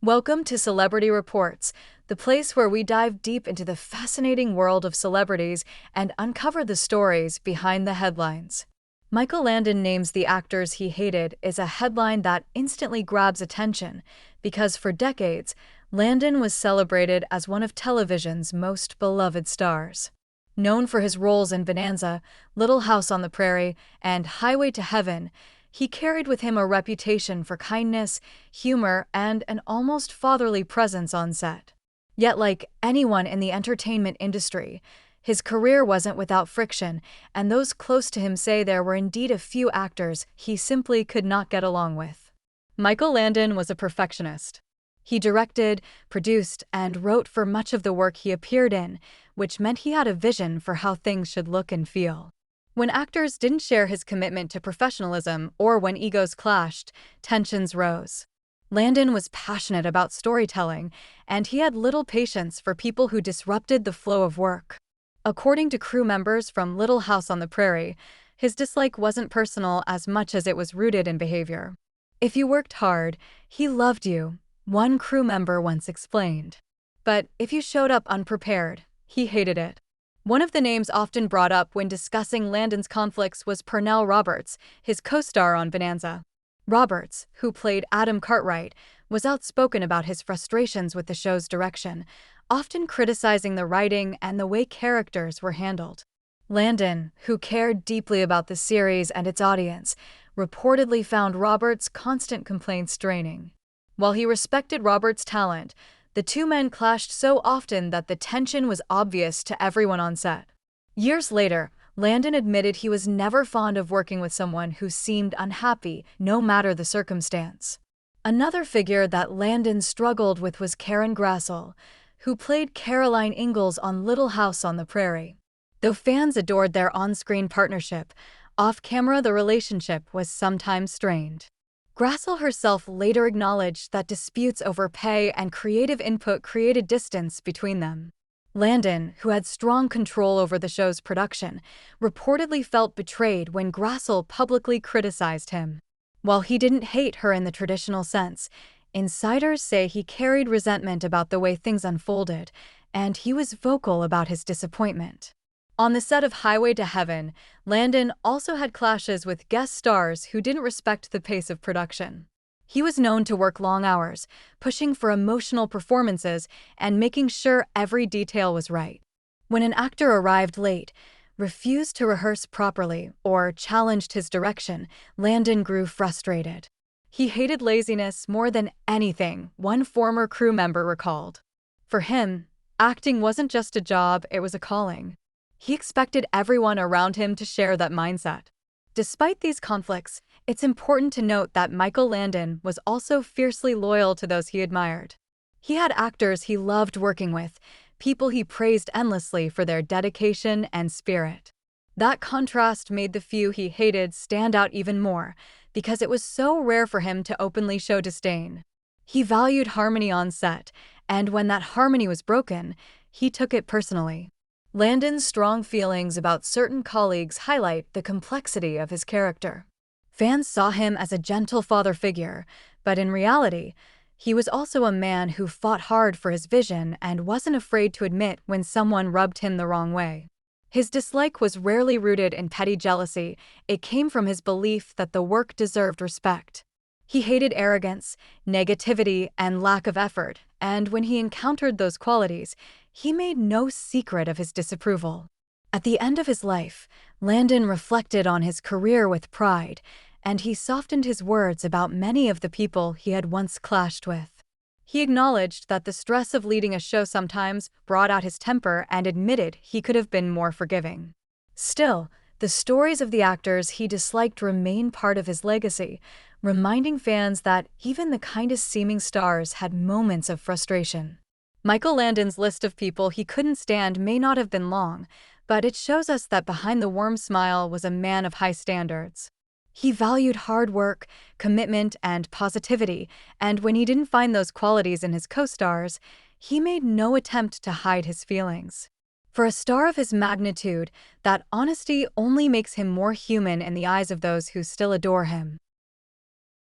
Welcome to Celebrity Reports, the place where we dive deep into the fascinating world of celebrities and uncover the stories behind the headlines. Michael Landon names the actors he hated is a headline that instantly grabs attention because for decades, Landon was celebrated as one of television's most beloved stars. Known for his roles in Bonanza, Little House on the Prairie, and Highway to Heaven, he carried with him a reputation for kindness, humor, and an almost fatherly presence on set. Yet, like anyone in the entertainment industry, his career wasn't without friction, and those close to him say there were indeed a few actors he simply could not get along with. Michael Landon was a perfectionist. He directed, produced, and wrote for much of the work he appeared in, which meant he had a vision for how things should look and feel. When actors didn't share his commitment to professionalism or when egos clashed, tensions rose. Landon was passionate about storytelling, and he had little patience for people who disrupted the flow of work. According to crew members from Little House on the Prairie, his dislike wasn't personal as much as it was rooted in behavior. "If you worked hard, he loved you," one crew member once explained. But if you showed up unprepared, he hated it. One of the names often brought up when discussing Landon's conflicts was Pernell Roberts, his co-star on Bonanza. Roberts, who played Adam Cartwright, was outspoken about his frustrations with the show's direction, often criticizing the writing and the way characters were handled. Landon, who cared deeply about the series and its audience, reportedly found Roberts' constant complaints draining. While he respected Roberts' talent, the two men clashed so often that the tension was obvious to everyone on set. Years later, Landon admitted he was never fond of working with someone who seemed unhappy, no matter the circumstance. Another figure that Landon struggled with was Karen Grassel, who played Caroline Ingalls on Little House on the Prairie. Though fans adored their on-screen partnership, off-camera the relationship was sometimes strained. Grassel herself later acknowledged that disputes over pay and creative input created distance between them. Landon, who had strong control over the show's production, reportedly felt betrayed when Grassel publicly criticized him. While he didn't hate her in the traditional sense, insiders say he carried resentment about the way things unfolded, and he was vocal about his disappointment. On the set of Highway to Heaven, Landon also had clashes with guest stars who didn't respect the pace of production. He was known to work long hours, pushing for emotional performances and making sure every detail was right. When an actor arrived late, refused to rehearse properly, or challenged his direction, Landon grew frustrated. He hated laziness more than anything, one former crew member recalled. For him, acting wasn't just a job, it was a calling. He expected everyone around him to share that mindset. Despite these conflicts, it's important to note that Michael Landon was also fiercely loyal to those he admired. He had actors he loved working with, people he praised endlessly for their dedication and spirit. That contrast made the few he hated stand out even more, because it was so rare for him to openly show disdain. He valued harmony on set, and when that harmony was broken, he took it personally. Landon's strong feelings about certain colleagues highlight the complexity of his character. Fans saw him as a gentle father figure, but in reality, he was also a man who fought hard for his vision and wasn't afraid to admit when someone rubbed him the wrong way. His dislike was rarely rooted in petty jealousy, it came from his belief that the work deserved respect. He hated arrogance, negativity, and lack of effort, and when he encountered those qualities, he made no secret of his disapproval. At the end of his life, Landon reflected on his career with pride, and he softened his words about many of the people he had once clashed with. He acknowledged that the stress of leading a show sometimes brought out his temper and admitted he could have been more forgiving. Still, the stories of the actors he disliked remain part of his legacy, reminding fans that even the kindest-seeming stars had moments of frustration. Michael Landon's list of people he couldn't stand may not have been long, but it shows us that behind the warm smile was a man of high standards. He valued hard work, commitment, and positivity, and when he didn't find those qualities in his co-stars, he made no attempt to hide his feelings. For a star of his magnitude, that honesty only makes him more human in the eyes of those who still adore him.